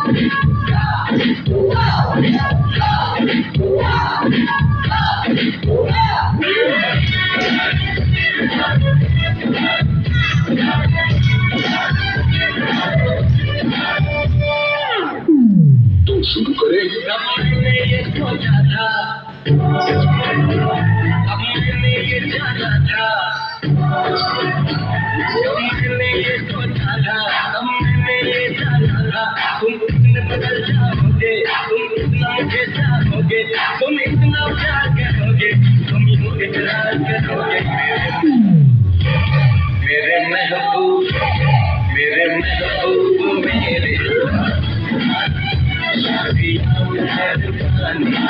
तो शुरू करें। मैंने ये सोचा था, अब मैंने ये जाना था, मैंने ये सोचा था, अब मैंने ये जाना था। तुम इतने बदल जाओगे, तुम इतना मुझे चाहोगे, तुम इतना प्यार करोगे, तुम यूं इकरार करोगे। मेरे महबूब, मेरे महबूब, मेरे शादी मेहरबानी।